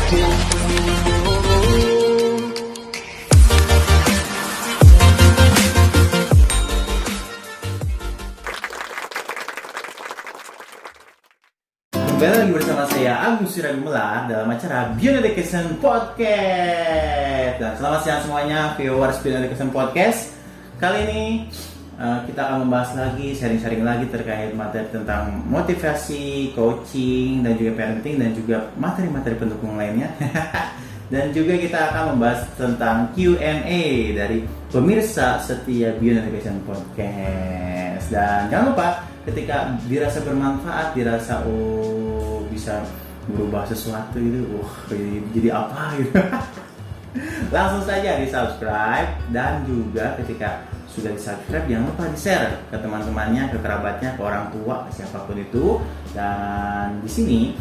Kembali lagi bersama saya Agus Siragumelar dalam acara Beyond Education Podcast. Dan selamat siang semuanya viewers Beyond Education Podcast. Kali ini kita akan membahas lagi, sharing-sharing lagi terkait materi tentang motivasi, coaching, dan juga parenting, dan juga materi-materi pendukung lainnya. Dan juga kita akan membahas tentang Q&A dari pemirsa setia Beyond Education Podcast. Dan jangan lupa, ketika dirasa bermanfaat, dirasa bisa berubah sesuatu itu, jadi apa gitu. Langsung saja di subscribe, dan juga ketika sudah di subscribe jangan lupa di share ke teman-temannya, ke kerabatnya, ke orang tua, siapapun itu. Dan di sini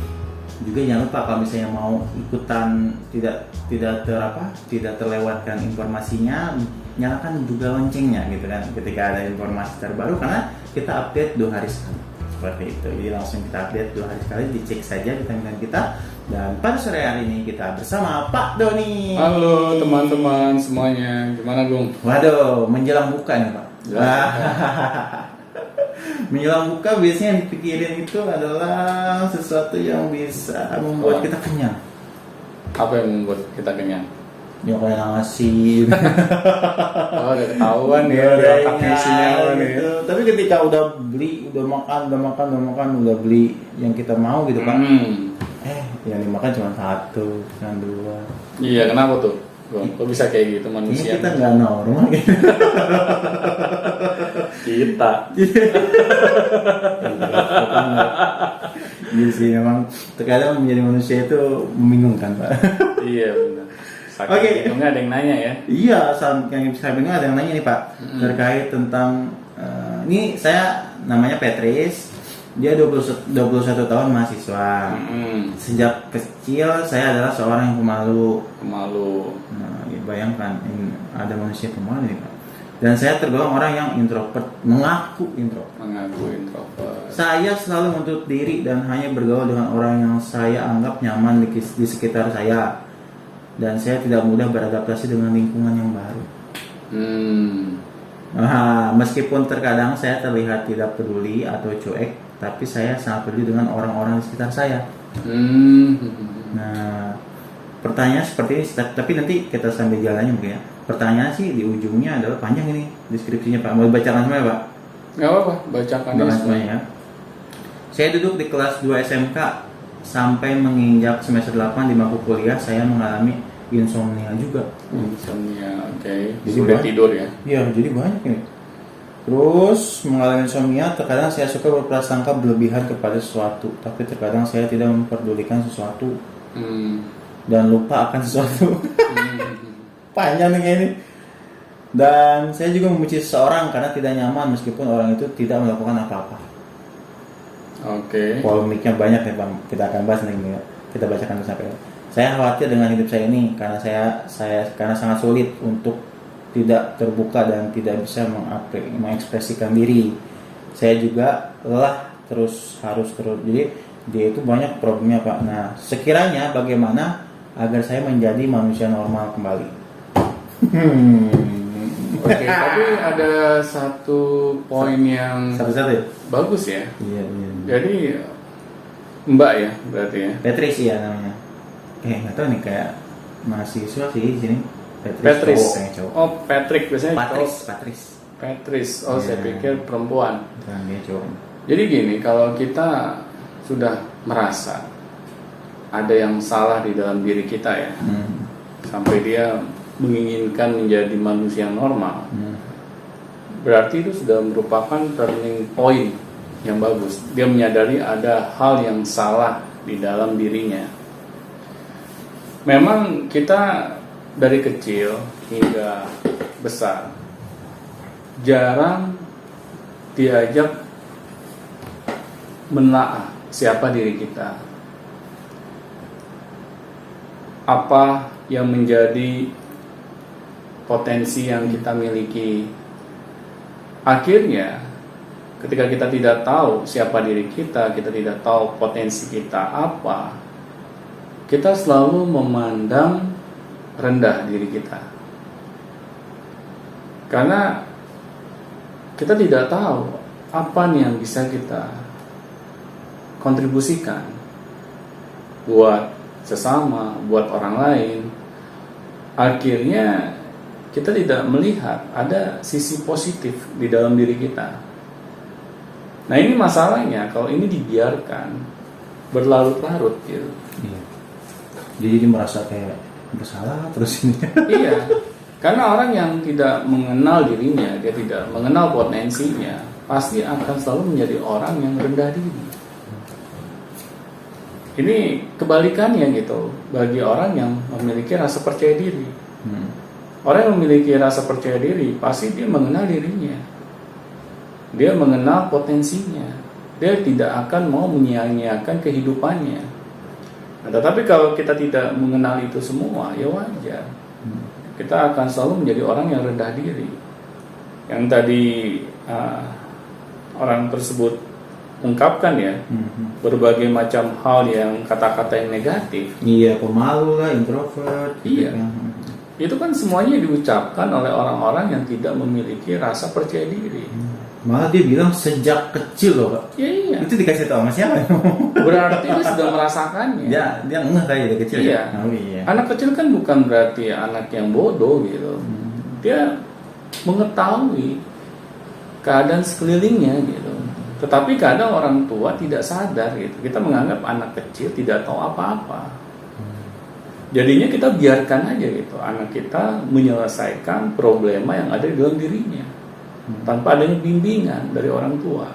juga jangan lupa kalau misalnya mau ikutan tidak terlewatkan informasinya, nyalakan juga loncengnya gitu kan ketika ada informasi terbaru, karena kita update 2 hari sekali seperti itu. Jadi langsung kita update 2 hari sekali, dicek saja di timeline kita. Dan pada sore hari ini kita bersama Pak Doni. Halo teman-teman semuanya, gimana Gung? Waduh, menjelang buka nih Pak. Ya. Menjelang buka biasanya yang dipikirin itu adalah sesuatu yang bisa membuat kita kenyang. Apa yang membuat kita kenyang? Ya kayak nasi. Oh, udah ketahuan ya, udah otaknya isinya apa nih. Gitu. Tapi ketika udah beli, udah makan, udah beli yang kita mau gitu Pak. Yang dimakan cuma 1, cuma 2. Iya, kenapa tuh? Kok bisa kayak gitu manusia? Kita nggak normal gitu. Kita. Iya sih, memang terkadang menjadi manusia itu membingungkan Pak. Iya benar. Oke. Nggak ada yang nanya ya? Iya, yang saya bingung ada yang nanya nih Pak, terkait tentang ini saya namanya Petris, dia 21 tahun mahasiswa. Sejak kecil saya adalah seorang yang pemalu. Nah, ya bayangkan ada manusia pemalu nih Pak. Dan saya tergolong orang yang introvert, mengaku introvert. Saya selalu menutup diri dan hanya bergaul dengan orang yang saya anggap nyaman di sekitar saya. Dan saya tidak mudah beradaptasi dengan lingkungan yang baru. Meskipun terkadang saya terlihat tidak peduli atau cuek, tapi saya sangat peduli dengan orang-orang di sekitar saya. Nah, pertanyaan seperti ini, tapi nanti kita sambil jalannya mungkin ya. Pertanyaan sih di ujungnya adalah panjang ini deskripsinya Pak. Mau bacakan semua ya Pak? Nggak apa-apa, bacakan semuanya ya. Saya duduk di kelas 2 SMK. Sampai menginjak semester 8 di bangku kuliah, saya mengalami insomnia juga. Insomnia, oke. Jadi Sudah tidur ya? Iya, jadi banyak nih. Terus mengalami insomnia, terkadang saya suka berprasangka berlebihan kepada sesuatu, tapi terkadang saya tidak memperdulikan sesuatu dan lupa akan sesuatu. Panjang nih ini. Dan saya juga membenci seseorang karena tidak nyaman meskipun orang itu tidak melakukan apa-apa. Oke. Polemiknya banyak ya Bang. Kita akan bahas nih ya. Kita bacakan sampai. Saya khawatir dengan hidup saya ini karena karena sangat sulit untuk tidak terbuka dan tidak bisa mengekspresikan diri. Saya juga lelah harus terus. Jadi dia itu banyak problemnya Pak. Nah, sekiranya bagaimana agar saya menjadi manusia normal kembali? Oke, tapi ada satu poin yang satu-satu ya? Bagus ya. Iya. Jadi Mbak ya berarti ya. Petris ya namanya. Nggak tahu nih, kayak mahasiswa sih di sini. Petris. Cowok. Oh, Patrick biasanya Patris. Oh, saya pikir perempuan. Nah, dia cowok. Jadi gini, kalau kita sudah merasa ada yang salah di dalam diri kita ya, sampai dia menginginkan menjadi manusia normal, berarti itu sudah merupakan turning point yang bagus. Dia menyadari ada hal yang salah di dalam dirinya. Memang kita dari kecil hingga besar jarang diajak menelaah siapa diri kita, apa yang menjadi potensi yang kita miliki. Akhirnya ketika kita tidak tahu siapa diri kita tidak tahu potensi kita apa, kita selalu memandang rendah diri kita. Karena kita tidak tahu apa nih yang bisa kita kontribusikan buat sesama, buat orang lain. Akhirnya kita tidak melihat ada sisi positif di dalam diri kita. Nah, ini masalahnya kalau ini dibiarkan berlarut-larut gitu. Iya. Jadi merasa kayak bersalah terus ini. Iya, karena orang yang tidak mengenal dirinya, dia tidak mengenal potensinya, pasti akan selalu menjadi orang yang rendah diri. Ini kebalikannya gitu bagi orang yang memiliki rasa percaya diri. Orang yang memiliki rasa percaya diri pasti dia mengenal dirinya, dia mengenal potensinya, dia tidak akan mau menyia-nyiakan kehidupannya. Nah, tetapi kalau kita tidak mengenal itu semua, ya wajar, kita akan selalu menjadi orang yang rendah diri. Yang tadi orang tersebut ungkapkan ya, berbagai macam hal yang kata-kata yang negatif. Iya, pemalu lah, introvert. Iya. Itu kan semuanya diucapkan oleh orang-orang yang tidak memiliki rasa percaya diri. Malah dia bilang sejak kecil loh, Pak. Iya. Itu dikasih tahu sama siapa? Berarti dia sudah merasakannya. Dia ngeh kayak dari kecil. Iya. Ya? Oh, iya. Anak kecil kan bukan berarti anak yang bodoh gitu. Dia mengetahui keadaan sekelilingnya gitu. Tetapi kadang orang tua tidak sadar gitu. Kita menganggap anak kecil tidak tahu apa-apa. Jadinya kita biarkan aja gitu anak kita menyelesaikan problema yang ada di dalam dirinya tanpa adanya bimbingan dari orang tua,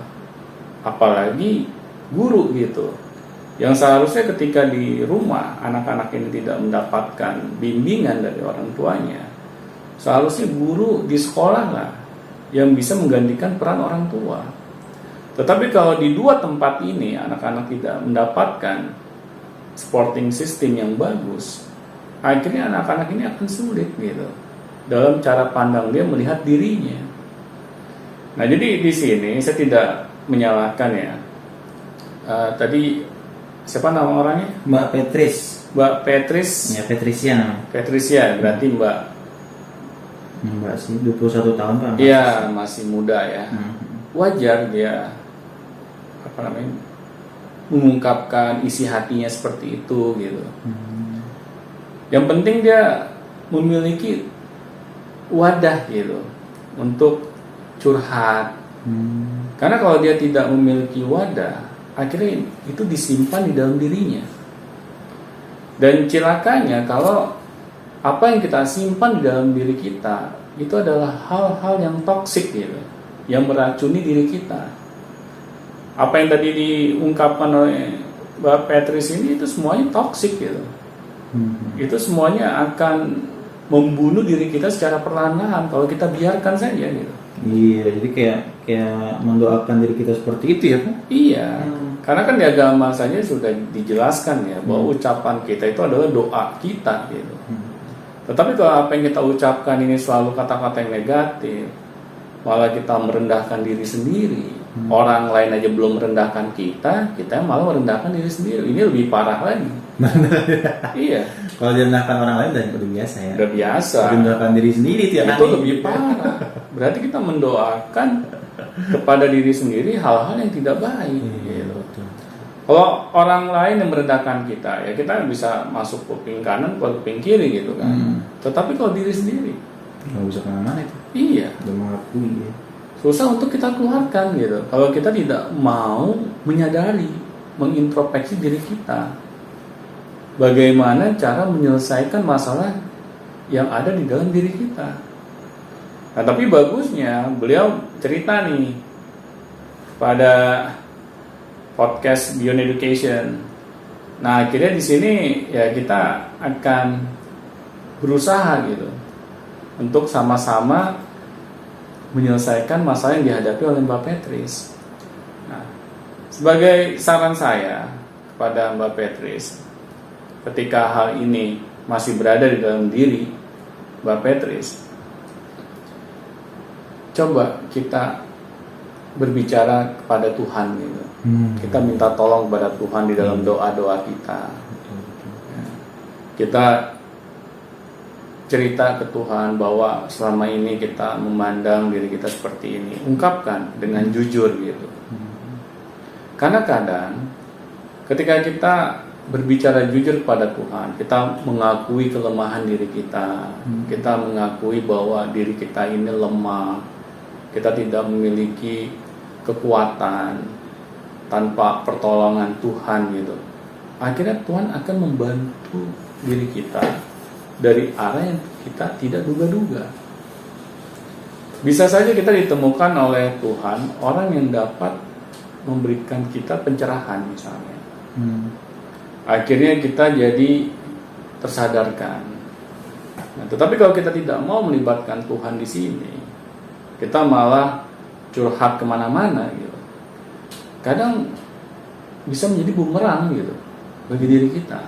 apalagi guru gitu. Yang seharusnya ketika di rumah anak-anak ini tidak mendapatkan bimbingan dari orang tuanya, seharusnya guru di sekolah lah yang bisa menggantikan peran orang tua. Tetapi kalau di dua tempat ini anak-anak tidak mendapatkan supporting system yang bagus, akhirnya anak-anak ini akan sulit gitu dalam cara pandang dia melihat dirinya. Nah, jadi di sini saya tidak menyalahkan ya. Tadi siapa nama orangnya? Mbak Petris. Mbak Petris. Ya, Petrisia namanya. Petrisia, berarti Mbak. Mbak sih 21 tahun Pak. Iya, masih muda ya. Wajar dia mengungkapkan isi hatinya seperti itu gitu. Yang penting dia memiliki wadah gitu untuk curhat. Karena kalau dia tidak memiliki wadah, akhirnya itu disimpan di dalam dirinya. Dan celakanya kalau apa yang kita simpan di dalam diri kita itu adalah hal-hal yang toksik gitu, yang meracuni diri kita. Apa yang tadi diungkapkan oleh Mbak Petris ini itu semuanya toksik gitu. Itu semuanya akan membunuh diri kita secara perlahan-lahan kalau kita biarkan saja gitu. Iya, jadi kayak mendoakan diri kita seperti itu ya Pak? Iya, karena kan di agama saja sudah dijelaskan ya bahwa ucapan kita itu adalah doa kita gitu. Tetapi kalau apa yang kita ucapkan ini selalu kata-kata yang negatif, malah kita merendahkan diri sendiri. Orang lain aja belum merendahkan kita malah merendahkan diri sendiri. Ini lebih parah lagi. Iya. Kalau direndahkan orang lain udah biasa ya. Udah biasa. Merendahkan diri sendiri tiap hari. Itu lebih parah. Berarti kita mendoakan kepada diri sendiri hal-hal yang tidak baik. Gitu. Kalau orang lain yang merendahkan kita, ya kita bisa masuk kuping kanan, kuping kiri gitu kan. Tetapi kalau diri sendiri, nggak bisa kemana-mana itu. Iya. Udah mengakui ya. Susah untuk kita keluarkan gitu. Kalau kita tidak mau menyadari, mengintrospeksi diri kita, bagaimana cara menyelesaikan masalah yang ada di dalam diri kita. Nah, tapi bagusnya beliau cerita nih pada podcast Beyond Education. Nah, akhirnya di sini ya kita akan berusaha gitu untuk sama-sama menyelesaikan masalah yang dihadapi oleh Mbak Petris. Nah, sebagai saran saya kepada Mbak Petris, ketika hal ini masih berada di dalam diri Mbak Petris, coba kita berbicara kepada Tuhan gitu. Kita minta tolong kepada Tuhan di dalam doa-doa kita. kita cerita ke Tuhan bahwa selama ini kita memandang diri kita seperti ini, ungkapkan dengan jujur gitu. Karena kadang ketika kita berbicara jujur kepada Tuhan, kita mengakui kelemahan diri kita, kita mengakui bahwa diri kita ini lemah, kita tidak memiliki kekuatan tanpa pertolongan Tuhan gitu. Akhirnya Tuhan akan membantu diri kita dari arah yang kita tidak duga-duga. Bisa saja kita ditemukan oleh Tuhan orang yang dapat memberikan kita pencerahan misalnya. Akhirnya kita jadi tersadarkan. Nah, tetapi kalau kita tidak mau melibatkan Tuhan di sini, kita malah curhat kemana-mana gitu. Kadang bisa menjadi bumerang gitu bagi diri kita.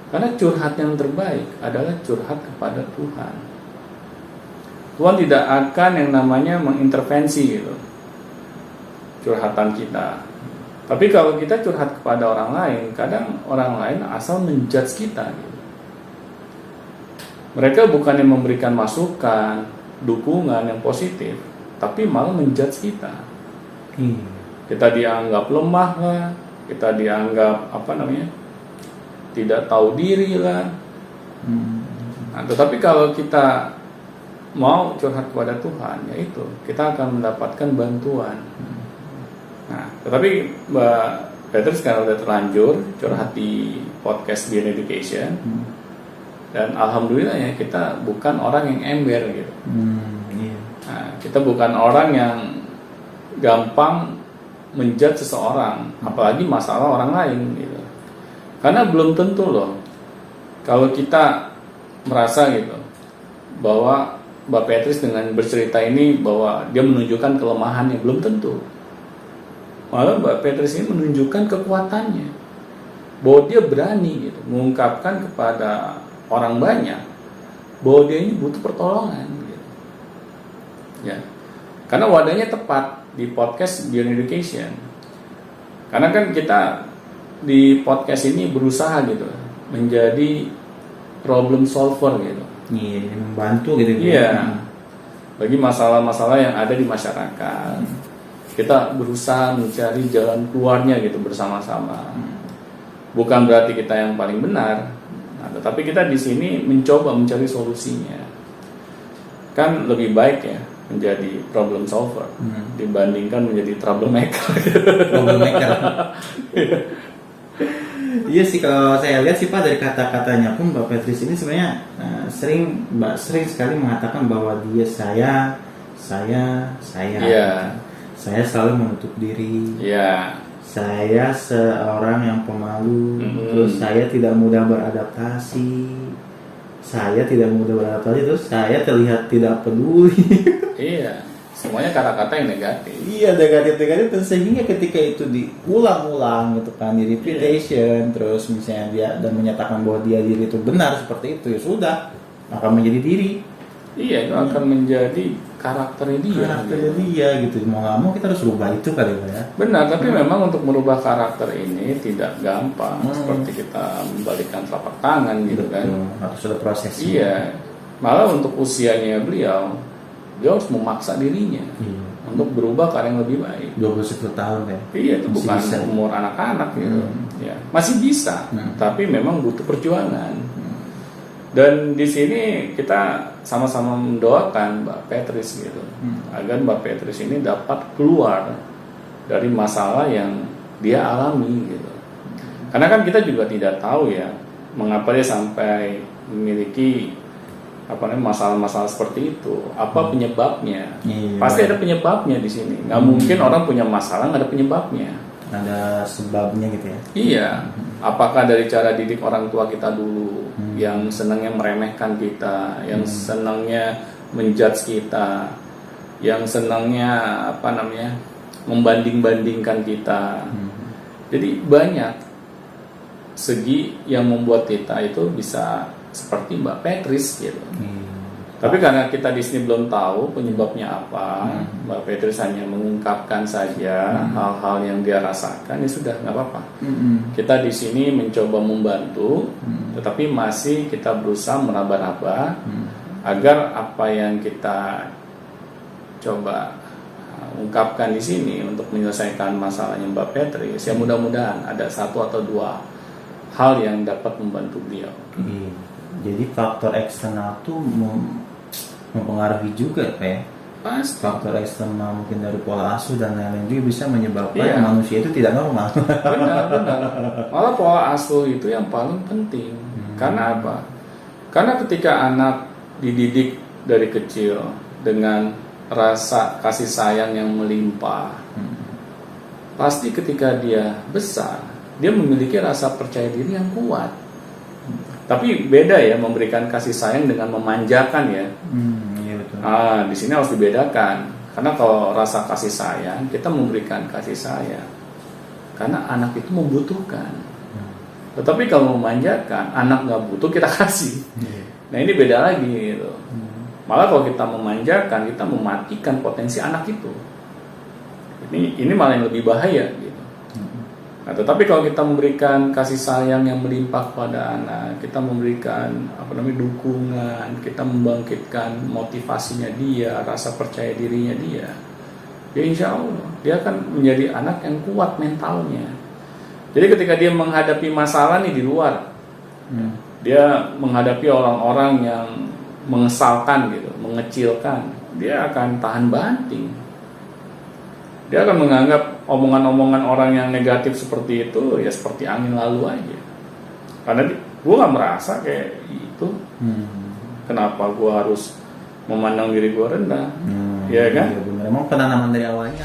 Karena curhat yang terbaik adalah curhat kepada Tuhan. Tuhan tidak akan yang namanya mengintervensi gitu curhatan kita. Tapi kalau kita curhat kepada orang lain, kadang orang lain asal menjudge kita gitu. Mereka bukannya memberikan masukan, dukungan yang positif, tapi malah menjudge kita. Kita dianggap lemah lah, kita dianggap tidak tahu diri lah. Nah, tetapi kalau kita mau curhat kepada Tuhan, yaitu kita akan mendapatkan bantuan. Nah, tetapi Mbak Petrus sekarang udah terlanjur curhat di podcast Beyond Education, dan alhamdulillah ya kita bukan orang yang ember gitu. Nah, kita bukan orang yang gampang menjudge seseorang, apalagi masalah orang lain gitu. Karena belum tentu loh kalau kita merasa gitu bahwa Mbak Petrus dengan bercerita ini bahwa dia menunjukkan kelemahannya, belum tentu. Malah Mbak Petrus ini menunjukkan kekuatannya, bahwa dia berani gitu mengungkapkan kepada orang banyak bahwa dia ini butuh pertolongan gitu. Ya. Karena wadahnya tepat di podcast Beyond Education. Karena kan kita di podcast ini berusaha gitu menjadi problem solver gitu. Iya, membantu gitu. Iya. Bagi masalah-masalah yang ada di masyarakat. Kita berusaha mencari jalan keluarnya gitu bersama-sama. Bukan berarti kita yang paling benar, nah, tetapi kita di sini mencoba mencari solusinya. Kan lebih baik ya menjadi problem solver dibandingkan menjadi troublemaker. Troublemaker. Iya sih, kalau saya lihat sih Pak dari kata-katanya pun Mbak Petrus ini sebenarnya sering sekali mengatakan bahwa saya Iya. Saya selalu menutup diri. Iya. Saya seorang yang pemalu. Terus saya tidak mudah beradaptasi. Terus saya terlihat tidak peduli. Iya. Semuanya kata-kata yang negatif. Iya, negatif. Dan sehingga ketika itu diulang-ulang gitu kan, di repetition, terus misalnya dia dan menyatakan bahwa diri itu benar seperti itu, ya sudah, akan menjadi diri. Iya, itu akan menjadi karakternya dia. Gitu. Mau nggak mau kita harus rubah itu kali ya. Benar, tapi memang untuk merubah karakter ini tidak gampang. Seperti kita membalikan telapak tangan gitu. Betul. Kan. Harus ada prosesnya. Iya. Malah untuk usianya beliau harus memaksa dirinya untuk berubah ke arah yang lebih baik. 21 tahun ya. Iya, itu masih bukan bisa. Umur anak-anak gitu. Ya, masih bisa, tapi memang butuh perjuangan. Dan di sini kita sama-sama mendoakan Mbak Petrus gitu, agar Mbak Petrus ini dapat keluar dari masalah yang dia alami gitu. Karena kan kita juga tidak tahu ya mengapa dia sampai memiliki masalah-masalah seperti itu, apa penyebabnya? Iya, Pasti ada penyebabnya di sini. Nggak mungkin orang punya masalah nggak ada penyebabnya. Ada sebabnya gitu ya. Iya. Apakah dari cara didik orang tua kita dulu, yang senangnya meremehkan kita, yang senangnya menjudge kita, yang senangnya membanding-bandingkan kita. Jadi banyak segi yang membuat kita itu bisa seperti Mbak Petrus gitu. Tapi karena kita di sini belum tahu penyebabnya apa, Mbak Petrus hanya mengungkapkan saja hal-hal yang dia rasakan, ya sudah, nggak apa-apa. Kita di sini mencoba membantu, tetapi masih kita berusaha meraba-raba agar apa yang kita coba ungkapkan di sini untuk menyelesaikan masalahnya Mbak Petrus, ya mudah-mudahan ada satu atau dua hal yang dapat membantu beliau. Jadi faktor eksternal tuh mempengaruhi juga, Pak ya? Pasti. Faktor eksternal mungkin dari pola asuh dan lain-lain juga bisa menyebabkan manusia itu tidak normal. Benar. Malah pola asuh itu yang paling penting. Karena apa? Karena ketika anak dididik dari kecil dengan rasa kasih sayang yang melimpah, pasti ketika dia besar, dia memiliki rasa percaya diri yang kuat. Tapi beda ya memberikan kasih sayang dengan memanjakan ya. Iya betul. Di sini harus dibedakan. Karena kalau rasa kasih sayang, kita memberikan kasih sayang karena anak itu membutuhkan. Tetapi kalau memanjakan, anak nggak butuh kita kasih. Nah ini beda lagi gitu. Malah kalau kita memanjakan, kita mematikan potensi anak itu. Ini malah yang lebih bahaya gitu. Nah, tetapi kalau kita memberikan kasih sayang yang melimpah kepada anak, kita memberikan dukungan, kita membangkitkan motivasinya dia, rasa percaya dirinya dia, ya insya Allah dia akan menjadi anak yang kuat mentalnya. Jadi ketika dia menghadapi masalah nih di luar, dia menghadapi orang-orang yang mengesalkan gitu, mengecilkan, dia akan tahan banting. Dia akan menganggap omongan-omongan orang yang negatif seperti itu ya seperti angin lalu aja. Karena gue gak merasa kayak itu. Kenapa gue harus memandang diri gue rendah? Ya kan? Iya, benar. Emang penanaman dari awalnya.